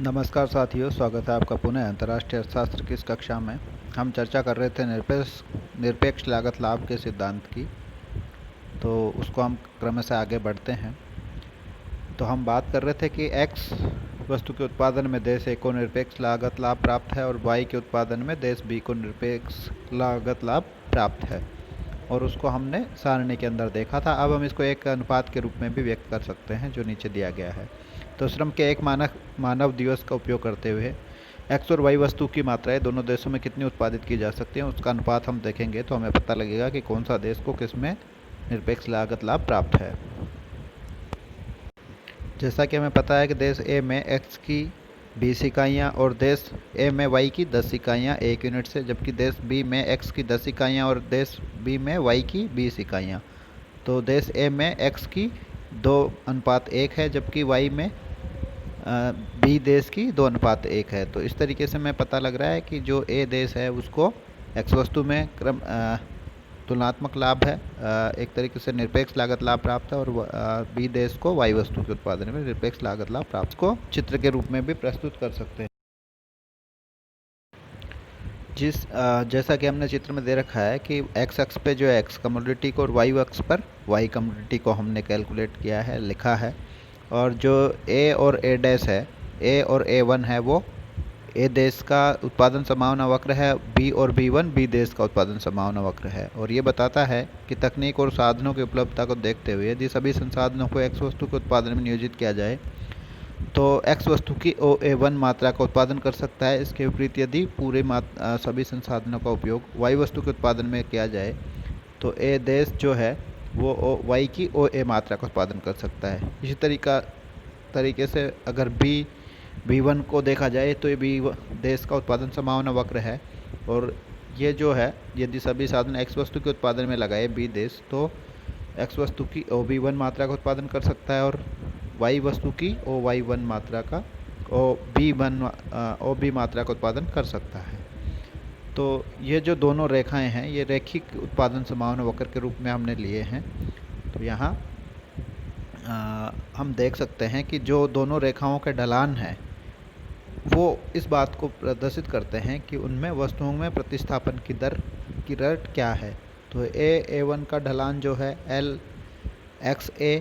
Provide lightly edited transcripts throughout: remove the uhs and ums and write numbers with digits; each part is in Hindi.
नमस्कार साथियों, स्वागत है आपका पुनः अंतर्राष्ट्रीय अर्थशास्त्र की इस कक्षा में। हम चर्चा कर रहे थे निरपेक्ष लागत लाभ के सिद्धांत की, तो उसको हम क्रमशः आगे बढ़ते हैं। तो हम बात कर रहे थे कि x वस्तु के उत्पादन में देश A को निरपेक्ष लागत लाभ प्राप्त है और y के उत्पादन में देश B को निरपेक्ष लागत लाभ प्राप्त है, और उसको हमने सारणी के अंदर देखा था। अब हम इसको एक अनुपात के रूप में भी व्यक्त कर सकते हैं, जो नीचे दिया गया है। तो श्रम के एक मानव दिवस का उपयोग करते हुए x और y वस्तु की मात्राएं दोनों देशों में कितनी उत्पादित की जा सकती हैं, उसका अनुपात हम देखेंगे तो हमें पता लगेगा कि कौन सा देश को किस में निरपेक्ष लागत लाभ प्राप्त है। जैसा कि हमें पता है कि देश A में x की 20 इकाइयाँ और देश A में y की 10 इकाइयाँ 1 यूनिट से, जबकि देश B में x की 10 इकाइयाँ और देश B में y की 20 इकाइयाँ। तो देश A में x की 2:1 है, जबकि y में B देश की 2:1 है। तो इस तरीके से हमें पता लग रहा है कि जो A देश है उसको x वस्तु में तुलनात्मक लाभ है, एक तरीके से निरपेक्ष लागत लाभ प्राप्त है, और B देश को y वस्तु के उत्पादन में निरपेक्ष लागत लाभ प्राप्त को चित्र के रूप में भी प्रस्तुत कर सकते हैं। जैसा कि हमने चित्र में दे रखा है कि x अक्ष पे जो है x कमोडिटी को और y अक्ष पर y कमोडिटी को हमने कैलकुलेट किया है, लिखा है। और जो A और A डैश है, A और A1 है, वो A देश का उत्पादन संभावना वक्र है, B और B1 B देश का उत्पादन संभावना वक्र है। और ये बताता है कि तकनीक और साधनों की उपलब्धता को देखते हुए यदि सभी संसाधनों को x वस्तु के उत्पादन में नियोजित किया जाए तो x वस्तु की OA1 मात्रा का उत्पादन कर सकता है। इसके विपरीत यदि पूरे सभी संसाधनों का उपयोग y वस्तु के उत्पादन में किया जाए तो A देश जो है वो y की OA मात्रा का उत्पादन कर सकता है। इसी तरीके से अगर B1 को देखा जाए तो ये B देश का उत्पादन संभावना वक्र है, और ये जो है यदि सभी साधन x वस्तु के उत्पादन में लगाए B देश तो x वस्तु की OB1 मात्रा का उत्पादन कर सकता है और y वस्तु की OY1 मात्रा का OB मात्रा का उत्पादन कर सकता है। तो ये जो दोनों रेखाएं हैं ये रैखिक उत्पादन संभावना वक्र के रूप में हमने लिए हैं। तो यहाँ हम देख सकते हैं कि जो दोनों रेखाओं के ढलान हैं वो इस बात को प्रदर्शित करते हैं कि उनमें वस्तुओं में प्रतिस्थापन की दर क्या है। तो A1 का ढलान जो है LXA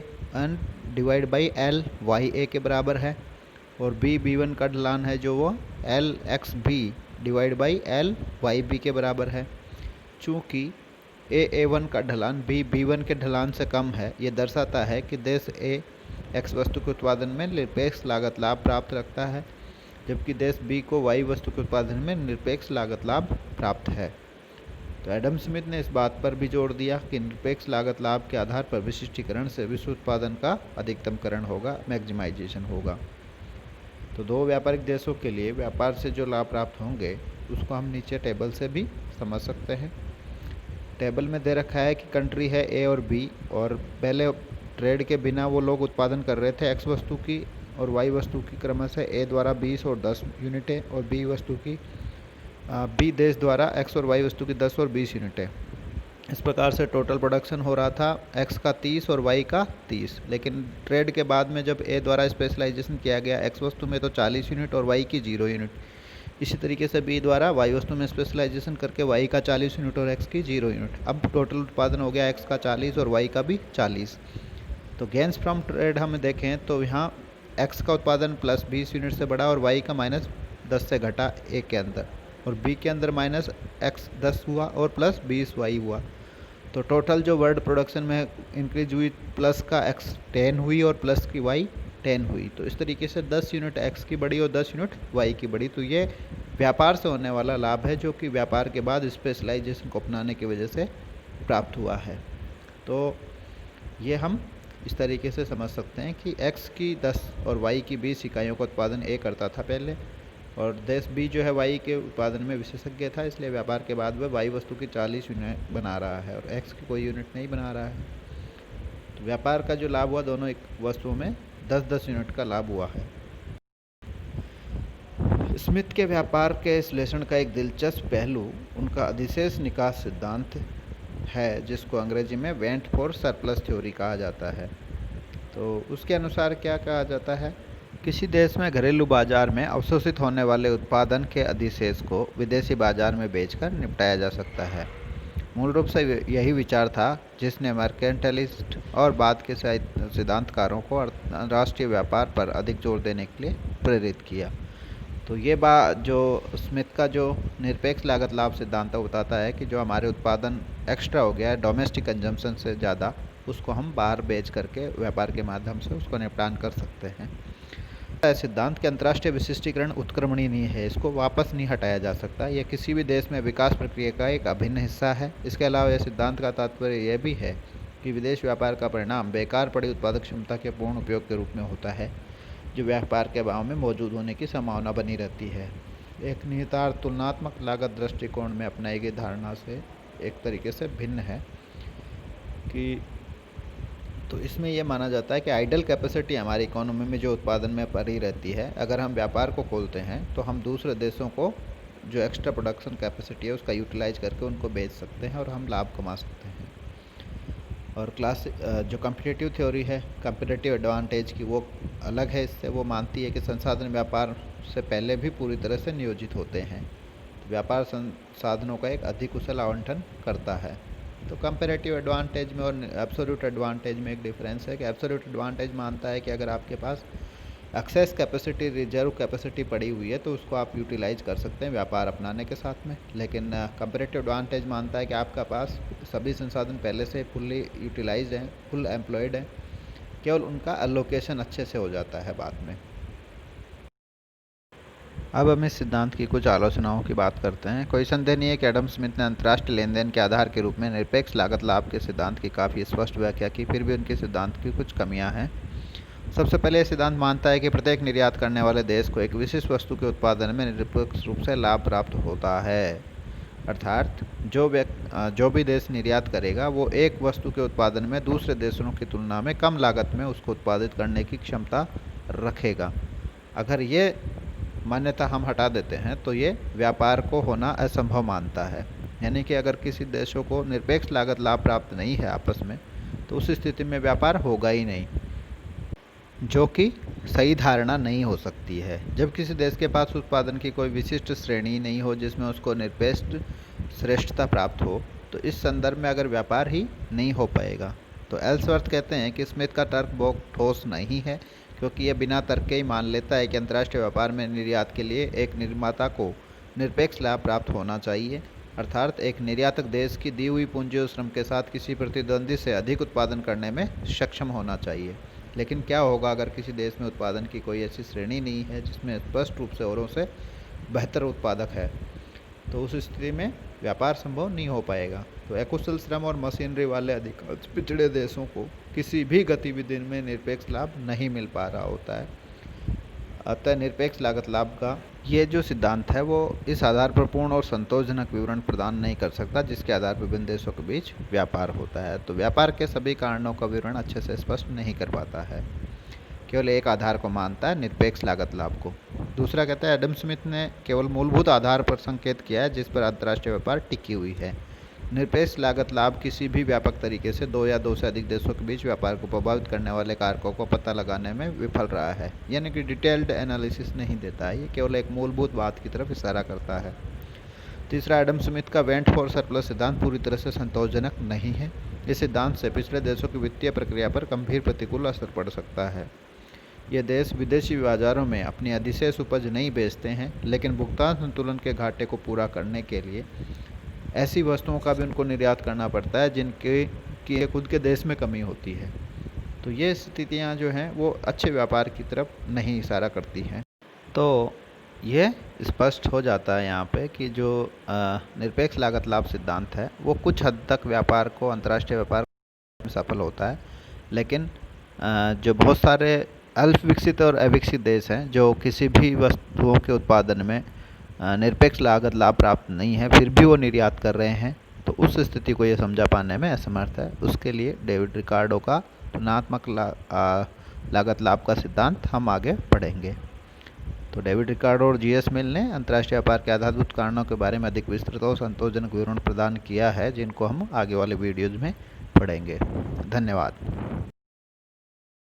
डिवाइड बाई LYA के बराबर है, और B1 का ढलान है जो वो LXB डिवाइड बाई LYB के बराबर है। चूँकि A1 का ढलान B1 के ढलान से कम है, ये दर्शाता है कि देश A x वस्तु के उत्पादन में निरपेक्ष लागत लाभ प्राप्त रखता है, जबकि देश B को y वस्तु के उत्पादन में निरपेक्ष लागत लाभ प्राप्त है। तो एडम स्मिथ ने इस बात पर भी जोर दिया कि निरपेक्ष लागत लाभ के आधार पर विशिष्टीकरण से विश्व उत्पादन का अधिकतमकरण होगा, मैक्सिमाइजेशन होगा। तो दो व्यापारिक देशों के लिए व्यापार से जो लाभ प्राप्त होंगे उसको हम नीचे टेबल से भी समझ सकते हैं। टेबल में दे रखा है कि कंट्री है A और B, और पहले ट्रेड के बिना वो लोग उत्पादन कर रहे थे x वस्तु की और y वस्तु की क्रमशः A द्वारा 20 और 10 यूनिटें, और B वस्तु की B देश द्वारा x और y वस्तु की 10 और 20 यूनिटें। इस प्रकार से टोटल प्रोडक्शन हो रहा था x का 30 और y का 30। लेकिन ट्रेड के बाद में जब A द्वारा स्पेशलाइजेशन किया गया x वस्तु में तो 40 यूनिट और y की 0 यूनिट। इसी तरीके से B द्वारा y वस्तु में स्पेशलाइजेशन करके y का 40 यूनिट और x की 0 यूनिट। अब टोटल उत्पादन हो गया x का 40 और y का भी 40। तो गेन्स फ्रॉम ट्रेड हम देखें तो यहाँ x का उत्पादन प्लस 20 यूनिट से बढ़ा और y का माइनस 10 से घटा A के अंदर, और B के अंदर माइनस x 10 हुआ और प्लस 20 y हुआ। तो टोटल जो वर्ल्ड प्रोडक्शन में इंक्रीज हुई प्लस का x 10 हुई और प्लस की y 10 हुई। तो इस तरीके से 10 यूनिट x की बढ़ी और 10 यूनिट y की बढ़ी। तो ये व्यापार से होने वाला लाभ है जो कि व्यापार के बाद स्पेशलाइजेशन को अपनाने की वजह से प्राप्त हुआ है। तो ये हम इस तरीके से समझ सकते हैं कि x की 10 और y की 20 इकाइयों का उत्पादन A करता था पहले, और देश B जो है y के उत्पादन में विशेषज्ञ था, इसलिए व्यापार के बाद वह y वस्तु की 40 यूनिट बना रहा है और x की कोई यूनिट नहीं बना रहा है। तो व्यापार का जो लाभ हुआ दोनों एक वस्तुओं में 10-10 यूनिट का लाभ हुआ है। स्मिथ के व्यापार के विश्लेषण का एक दिलचस्प पहलू उनका अधिशेष निकास सिद्धांत है, जिसको अंग्रेजी में वेंट फॉर सरप्लस थ्योरी कहा जाता है। तो उसके अनुसार क्या कहा जाता है किसी देश में घरेलू बाजार में अवशोषित होने वाले उत्पादन के अधिशेष को विदेशी बाजार में बेचकर निपटाया जा सकता है। मूल रूप से यही विचार था जिसने मर्केंटाइलिस्ट और बाद के सिद्धांतकारों को अंतर्राष्ट्रीय व्यापार पर अधिक जोर देने के लिए प्रेरित किया। तो ये बात जो स्मिथ का जो निरपेक्ष लागत लाभ सिद्धांत बताता है कि जो हमारे उत्पादन एक्स्ट्रा हो गया है डोमेस्टिक कंजम्पशन से ज़्यादा, उसको हम बाहर बेच करके व्यापार के माध्यम से उसको निपटान कर सकते हैं। सिद्धांत के अंतर्राष्ट्रीय विशिष्टीकरण उत्क्रमणीय नहीं है, इसको वापस नहीं हटाया जा सकता। यह किसी भी देश में विकास प्रक्रिया का एक अभिन्न हिस्सा है। इसके अलावा यह सिद्धांत का तात्पर्य यह भी है कि विदेश व्यापार का परिणाम बेकार पड़ी उत्पादक क्षमता के पूर्ण उपयोग के रूप में होता है, जो व्यापार के भाव में मौजूद होने की संभावना बनी रहती है। एक निहितार्थ तुलनात्मक लागत दृष्टिकोण में अपनाई गई धारणा से एक तरीके से भिन्न है कि तो इसमें यह माना जाता है कि आइडल कैपेसिटी हमारी इकोनॉमी में जो उत्पादन में पड़ी रहती है, अगर हम व्यापार को खोलते हैं तो हम दूसरे देशों को जो एक्स्ट्रा प्रोडक्शन कैपेसिटी है उसका यूटिलाइज करके उनको बेच सकते हैं और हम लाभ कमा सकते हैं। और जो कम्पिटिटिव थ्योरी है कम्पिटिटिव एडवांटेज की, वो अलग है। इससे वो मानती है कि संसाधन व्यापार से पहले भी पूरी तरह से नियोजित होते हैं। व्यापार संसाधनों का एक अधिक कुशल आवंटन करता है। तो कंपैरेटिव एडवांटेज में और एब्सोल्यूट एडवांटेज में एक डिफरेंस है कि एब्सोल्यूट एडवांटेज मानता है कि अगर आपके पास एक्सेस कैपेसिटी, रिजर्व कैपेसिटी पड़ी हुई है तो उसको आप यूटिलाइज कर सकते हैं व्यापार अपनाने के साथ में। लेकिन कंपैरेटिव एडवांटेज मानता है कि आपका पास सभी संसाधन पहले से फुल्ली यूटिलाइज हैं, फुल एम्प्लॉयड हैं, केवल उनका एलोकेशन अच्छे से हो जाता है बाद में। अब हम इस सिद्धांत की कुछ आलोचनाओं की बात करते हैं। कोई संदेह नहीं है कि एडम स्मिथ ने अंतर्राष्ट्रीय लेन देन के आधार के रूप में निरपेक्ष लागत लाभ के सिद्धांत की काफ़ी स्पष्ट व्याख्या की, फिर भी उनके सिद्धांत की कुछ कमियां हैं। सबसे पहले यह सिद्धांत मानता है कि प्रत्येक निर्यात करने वाले देश को एक विशिष्ट वस्तु के उत्पादन में निरपेक्ष रूप से लाभ प्राप्त होता है। अर्थात जो भी देश निर्यात करेगा वो एक वस्तु के उत्पादन में दूसरे देशों की तुलना में कम लागत में उसको उत्पादित करने की क्षमता रखेगा। अगर ये मान्यता हम हटा देते हैं तो ये व्यापार को होना असंभव मानता है। यानी कि अगर किसी देशों को निरपेक्ष लागत लाभ प्राप्त नहीं है आपस में, तो उस स्थिति में व्यापार होगा ही नहीं, जो कि सही धारणा नहीं हो सकती है। जब किसी देश के पास उत्पादन की कोई विशिष्ट श्रेणी नहीं हो जिसमें उसको निरपेक्ष श्रेष्ठता प्राप्त हो, तो इस संदर्भ में अगर व्यापार ही नहीं हो पाएगा। तो एल्सवर्थ कहते हैं कि स्मिथ का तर्क बहुत ठोस नहीं है, क्योंकि यह बिना तर्क के ही मान लेता है कि अंतर्राष्ट्रीय व्यापार में निर्यात के लिए एक निर्माता को निरपेक्ष लाभ प्राप्त होना चाहिए। अर्थात एक निर्यातक देश की दी हुई पूंजी और श्रम के साथ किसी प्रतिद्वंदी से अधिक उत्पादन करने में सक्षम होना चाहिए। लेकिन क्या होगा अगर किसी देश में उत्पादन की कोई ऐसी श्रेणी नहीं है जिसमें स्पष्ट रूप से औरों से बेहतर उत्पादक है? तो उस स्थिति में व्यापार संभव नहीं हो पाएगा। तो अकुशल श्रम और मशीनरी वाले अधिकांश पिछड़े देशों को किसी भी गतिविधि में निरपेक्ष लाभ नहीं मिल पा रहा होता है। अतः निरपेक्ष लागत लाभ का ये जो सिद्धांत है वो इस आधार पर पूर्ण और संतोषजनक विवरण प्रदान नहीं कर सकता जिसके आधार पर विभिन्न देशों के बीच व्यापार होता है। तो व्यापार के सभी कारणों का विवरण अच्छे से स्पष्ट नहीं कर पाता है, केवल एक आधार को मानता है, निरपेक्ष लागत लाभ को। दूसरा कहता है एडम स्मिथ ने केवल मूलभूत आधार पर संकेत किया है जिस पर अंतर्राष्ट्रीय व्यापार टिकी हुई है। निरपेक्ष लागत लाभ किसी भी व्यापक तरीके से दो या दो से अधिक देशों के बीच व्यापार को प्रभावित करने वाले कारकों को पता लगाने में विफल रहा है, यानी कि डिटेल्ड एनालिसिस नहीं देता है, ये केवल एक मूलभूत बात की तरफ इशारा करता है। तीसरा, एडम स्मिथ का वेंट फॉर सरप्लस सिद्धांत पूरी तरह से संतोषजनक नहीं है। इस सिद्धांत से पिछले देशों की वित्तीय प्रक्रिया पर गंभीर प्रतिकूल असर पड़ सकता है। ये देश विदेशी बाजारों में अपनी अधिशेष उपज नहीं बेचते हैं, लेकिन भुगतान संतुलन के घाटे को पूरा करने के लिए ऐसी वस्तुओं का भी उनको निर्यात करना पड़ता है जिनके की खुद के देश में कमी होती है। तो ये स्थितियाँ जो हैं वो अच्छे व्यापार की तरफ नहीं इशारा करती हैं। तो ये स्पष्ट हो जाता है यहाँ पे कि जो निरपेक्ष लागत लाभ सिद्धांत है वो कुछ हद तक व्यापार को, अंतर्राष्ट्रीय व्यापार में सफल होता है, लेकिन जो बहुत सारे अल्प विकसित और अविकसित देश हैं जो किसी भी वस्तुओं के उत्पादन में निरपेक्ष लागत लाभ प्राप्त नहीं है, फिर भी वो निर्यात कर रहे हैं, तो उस स्थिति को ये समझा पाने में असमर्थ है। उसके लिए डेविड रिकार्डो का तुलनात्मक लागत लाभ का सिद्धांत हम आगे पढ़ेंगे। तो डेविड रिकार्डो और जीएस मिल ने अंतर्राष्ट्रीय व्यापार के आधारभूत कारणों के बारे में अधिक विस्तृत और संतोषजनक विवरण प्रदान किया है, जिनको हम आगे वाले वीडियोज़ में पढ़ेंगे। धन्यवाद।